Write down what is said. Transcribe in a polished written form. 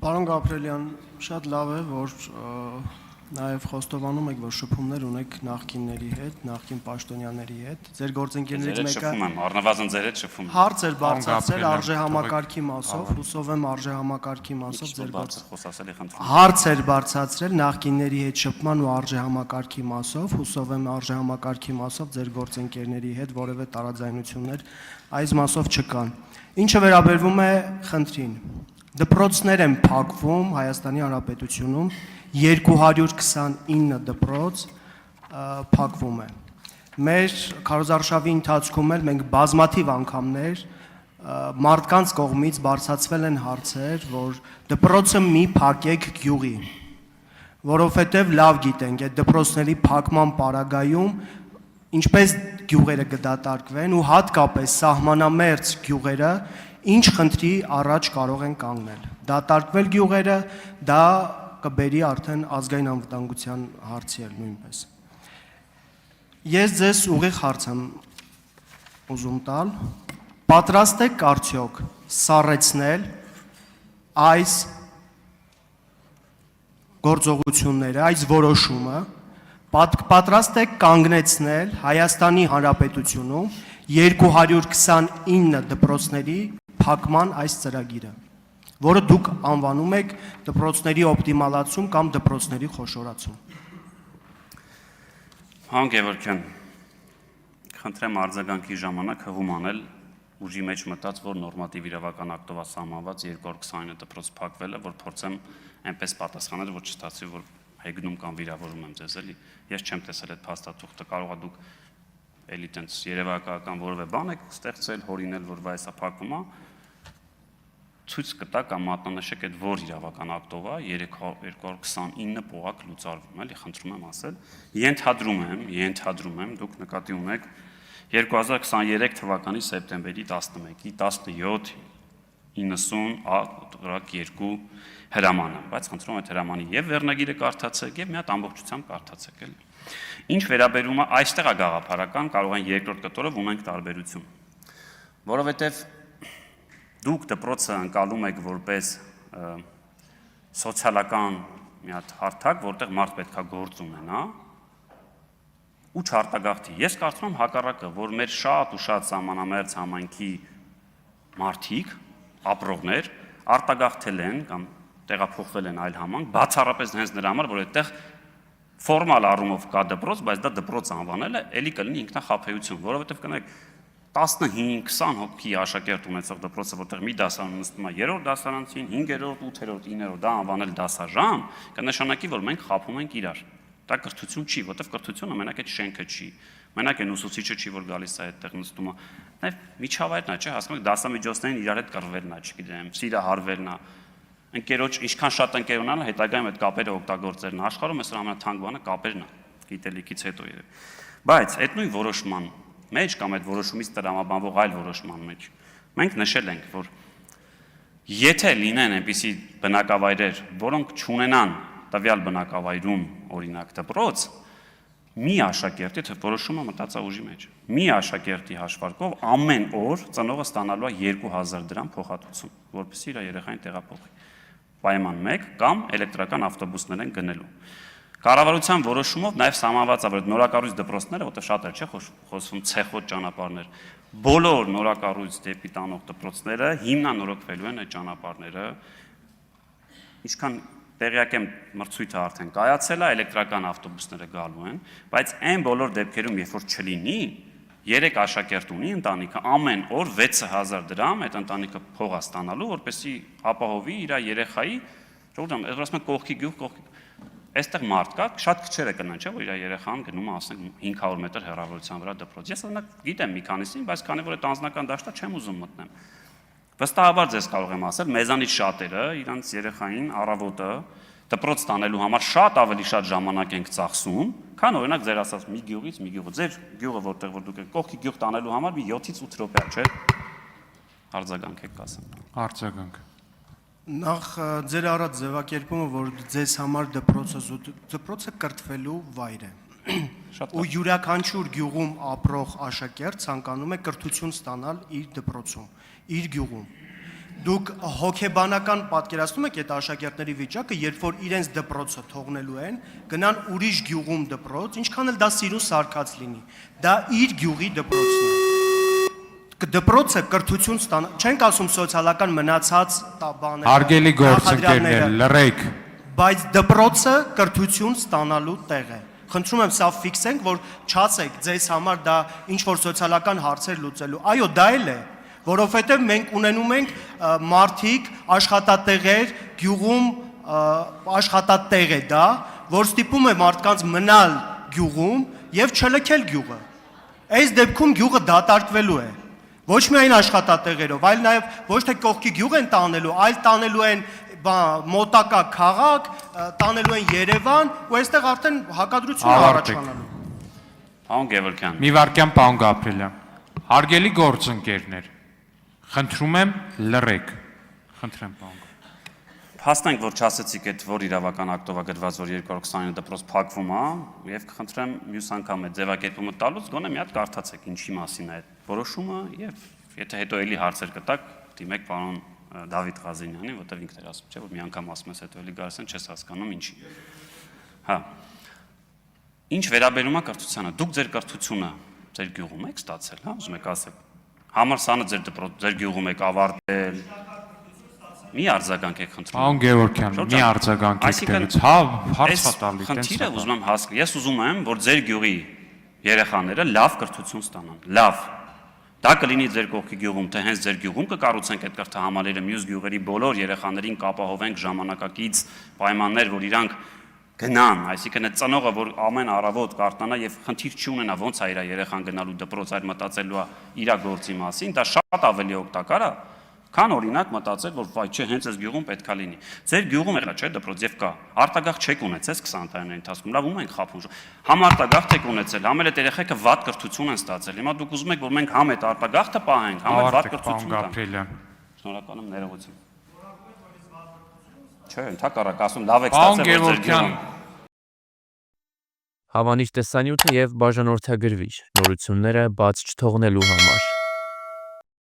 Պարոն Գաբրելյան, շատ լավ է, որ նաև խոստովանում եք, որ շփումներ ունեք նախկինների հետ, նախկին պաշտոնյաների հետ։ Ձեր գործընկերներից մեկը շփում եմ, առնվազն ձեր հետ շփում եմ։ հարց էր բարձրացրել արժեհամակարգի մասով, հուսով եմ արժեհամակարգի մասով ձեր խոսասելի խնդրում։ հարց էր բարձրացրել նախկինների հետ շփման ու արժեհամակարգի մասով, հուսով եմ արժեհամակարգի մասով ձեր գործընկերների հետ որևէ տարաձայնություններ այս մասով չկան։ Ինչը վերաբերվում է խնդրին, դպրոցներ են փակվում Հայաստանի Հանրապետությունում, 229 դպրոց փակվում է։ Մեր քարոզարշավի ընթացքում էլ մենք բազմաթիվ անգամներ մարդկանց կողմից բարձրացվել են հարցեր, որ դպրոցը մի փակեք գյուղի, որովհետև լավ գիտենք, այդ դպրոցների փակման պարագայում ինչպես գյուղերը կդատարկվեն ու հատկապես սահմանամերձ գյուղերը ինչ խնդրի առաջ կարող են կանգնել։ Դատարկվել գյուղերը, դա կբերի արդեն ազգային անվտանգության հարցի էլ նույնպես։ Ես ձեզ ուղիղ հարց եմ ուզում տալ, պատրաստ եք արդյոք սառեցնել այս գործողությունները, այս որոշումը, պատրաստ եք կանգնեցնել Հայաստանի Հանրապետությունում 229 դպրոցների փակման այս ծրագիրը, որը դուք անվանում եք դպրոցների օպտիմալացում կամ դպրոցների խոշորացում։ Պարոն Գևորգյան, խնդրեմ արձագանքի ժամանակ հղում անել ուժի մեջ մտած, որ նորմատիվ իրավական ակտով սահմանված 229 դպրոց փակվել է, որ փորձեմ այնպես պատասխանել, որ չստացվի, որ հեգնում կամ վիրավորում եմ ձեզ, էլի։ Ես չեմ տեսել այդ փաստաթուղթը, կարող է դուք էլի տենց երևակայական որևէ բան եք ստեղծել, հորինել, որ վայ սա փակվում է, ցույց կտա կամ մատնանշեք այդ որ իրավական ակտով է 229 պողակ լուծարվում, էլի խնդրում եմ ասել։ Ենթադրում եմ, դուք նկատի ունեք 2023 թվականի սեպտեմբերի 11-ի 17:90 հրամանը, բայց խնդրում եմ այդ հրամանի եւ վերնագիրը կարդացեք եւ մի հատ ամբողջությամբ կարդացեք, էլի։ Ինչ վերաբերում է այստեղ է գաղափարական, կարող են երկրորդ կտորով ունենք տարբերություն, որովհետեւ դուք դպրոցը ընկալում եք որպես սոցիալական մի հատ հարթակ, որտեղ մարդ պետքա գործ ունենա ու չարտագաղթի։ Ես կարծում եմ հակառակը, որ մեր շատ ու շատ սահմանամերձ համայնքի մարդիկ, ապրողներ արտագաղթել են կամ տեղափոխվել են այլ համայնք, բացառապես հենց նրա համար, որ այդտեղ ֆորմալ առումով կա դպրոց, բայց դա դպրոց անվանել է, էլի կլինի ինքնախաբեություն, որովհետև կնեք 15-20 հոգի աշակերտ ունեցող դպրոցը, որտեղ մի դասարան նստում է 3-րդ դասարանցին, 5-րդ, 8-րդ, 9-րդ, դա անվանել դասաժամ, կնշանակի, որ մենք խաբում ենք իրար։ Դա կրթություն չի, որտեղ կրթությունը մենակ այդ շենքը չի, մենակ այն ուսուցիչը չի, որ գալիս է այդտեղ նստում է։ Նաև միջավայրն է, չէ՞, հասկանում եք, դասամիջոցներին իրար հետ կռվելն է, չգիտեմ, սիրահարվելն է։ Ընկերոջ ինչքան շատ ընկեր ունենալ, հետագայում այդ կապերը օգտագործելն է։ Աշխարհում այսօր ամենաթանկ բանը կապերն է, գիտելիքից հետո երբ։ Բայց այդ նույն որոշման մեջ կամ այդ որոշումից տրամաբանվող այլ որոշման մեջ մենք նշել ենք, որ եթե լինեն այնպիսի բնակավայրեր, որոնք չունենան տվյալ բնակավայրում օրինակ դպրոց, մի աշակերտի որոշումը մտածաուժի մեջ, մի աշակերտի հաշվարկով ամեն օր ծնողը ստանալու է 2000 դրամ փոխհատուցում, որպեսզի իր երեխային տեղափոխի։ Պայման 1 կամ էլեկտրական ավտոբուսներ են գնելու։ Կառավարության որոշումով նաև սահմանված է, որ նորակառույց դպրոցները, որտեղ շատ էլ չէ խոսվում ցեխոտ ճանապարհներ, բոլոր նորակառույց դեպի տանող դպրոցները հիմնանորոգվելու են այդ ճանապարհները։ Ինչքան տեղյակ եմ, մրցույթը արդեն կայացել է, էլեկտրական ավտոբուսները գալու են, բայց այն բոլոր դեպքերում, երբ որ չլինի, 3 աշակերտ ունի ընտանիքը, ամեն օր 6000 դրամ այդ ընտանիքը փող է ստանալու, որպեսզի ապահովի իր երեխայի, ժողովուրդ, ես ասում եմ կողքի գյուղ, այստեղ մարդ կա, շատ քչերը կնան, չէ՞, որ իր երեխան գնում է, ասենք 500 մետր հեռավորության վրա դպրոց։ Ես օրինակ գիտեմ մի քանիսին, բայց քանի որ այդ անձնական դաշտը չեմ ուզում մտնեմ։ Վստահաբար ձեզ կարող եմ ասել, մեզանից շատերը իրանց երեխային առավոտը դպրոց տանելու համար շատ ավելի շատ ժամանակ ենք ծախսում, քան օրինակ ձեր ասած մի գյուղից մի գյուղ։ Ձեր գյուղը որտեղ որ դուք եք կողքի գյուղ տանելու համար մի 7-ից 8 րոպե, չէ՞։ Արձագանք եք ասում։ Արձագանք։ Նախ ձեր առած ձևակերպումը, որ ձեզ համար դպրոցը կրթվելու վայր է։ Ու յուրաքանչյուր գյուղում ապրող աշակերտ ցանկանում է կրթություն ստանալ իր դպրոցում, իր գյուղում։ Դուք հոգեբանական պատկերացնում եք այդ աշակերտների վիճակը, երբ որ իրենց դպրոցը թողնելու են, գնան ուրիշ գյուղում դպրոց, ինչքան էլ դա սիրուն սարքած լինի, դա իր գյուղի դպրոցն է։ Դպրոցը կրթություն ստանա, չենք ասում սոցիալական մնացած բաներ, Հարգելի գործընկերներ, լռեք։ բայց դպրոցը կրթություն ստանալու տեղ է։ Խնդրում եմ սա ֆիքսենք, որ չասեք ձեզ համար դա ինչ որ սոցիալական հարցեր լուծելու։ Այո, դա էլ է, որովհետև մենք ունենում ենք մարդիկ, աշխատատեղեր, գյուղում աշխատատեղ է դա, որ ստիպում է մարդկանց մնալ գյուղում եւ չլքել գյուղը։ Այս դեպքում գյուղը դատարկվելու է։ Ոչ միայն աշխատատեղերով, այլ նաեւ ոչ թե կողքի գյուղ են տանելու, այլ տանելու են մոտակա քաղաք, տանելու են Երևան, ու այստեղ արդեն հակադրություն առաջանալու։ Պարոն Գևորգյան։ Մի վարքյան պարոն Գաբրելյան։ Հարգելի գործընկերներ, խնդրում եմ լռեք։ Խնդրեմ պարոն։ Փաստենք, որ չասեցիք այդ որ իրավական ակտով է գրված, որ 229 դպրոց փակվում է, եւ կխնդրեմ մյուս անգամ այդ ձևակերպումը տալուց գոնե մի հատ կարդացեք ինչի մասին է այդ որոշումը եւ եթե հետո էլի հարցեր կտակ, դիմեք պարոն Դավիթ Ղազենյանին, որտեղ ինքն էր ասում, չէ՞ որ մի անգամ ասում ես հետո էլի գալիս են, չես հասկանում ինչի։ Հա։ Ինչ վերաբերում է կրթությանը, դուք ձեր կրթությունը ձեր գյուղում եք ստացել, հա, ուզում եք ասեք։ Համալսարանը ձեր դպրոց, ձեր գյուղում եք ավարտել։ Մի արձագանք եք խնդրում։ Պարոն Գևորգյան, մի արձագանք եք դերից։ Հա, հարցը տալի, տենց։ Խնդիրը ուզում եմ հասկանալ։ Ես ուզում եմ, որ ձեր գյուղի երեխաները լավ կրթություն ստանան։ Լավ։ Դա կլինի ձեր կողքի գյուղում, թե հենց ձեր գյուղում կկառուցենք այդ կրթահամալիրը, մյուս գյուղերի բոլոր երեխաներին կապահովենք ժամանակակից պայմաններ, որ իրանք գնան, այսինքն այդ ծնողը, որ ամեն առավոտ կարտնանա եւ խնդիր չունենա ոնց է իր երեխան գնալու դպրոց, այլ մտածելու է իր գործի մասին, դա շատ ավելի օգտակար է, քան օրինակ մտածել, որ վայ, չէ, հենց այս գյուղում պետքա լինի։ Ձեր գյուղում եղա, չէ, դպրոց եւ կա։ Արտագաղթ չեք ունեցել 20 տարիների ընթացքում, լավ ում ենք խափում։ Համարտագաղթ եք ունեցել, համ էլ այդ երեխեքը վատ կրթություն են ստացել։ Հիմա դուք ուզում եք, որ մենք համ այդ արտագաղթը պահենք, համ էլ վատ կրթություն տանք։ Շնորհակալ եմ ներողություն։ Չէ, ընդհակառակ ասում լավ եք ստացել ձեր գյուղում։ Հավանիչ տեսանյութը եւ բաժանորդագրվիչ նորությունները բաց չթողնելու համար։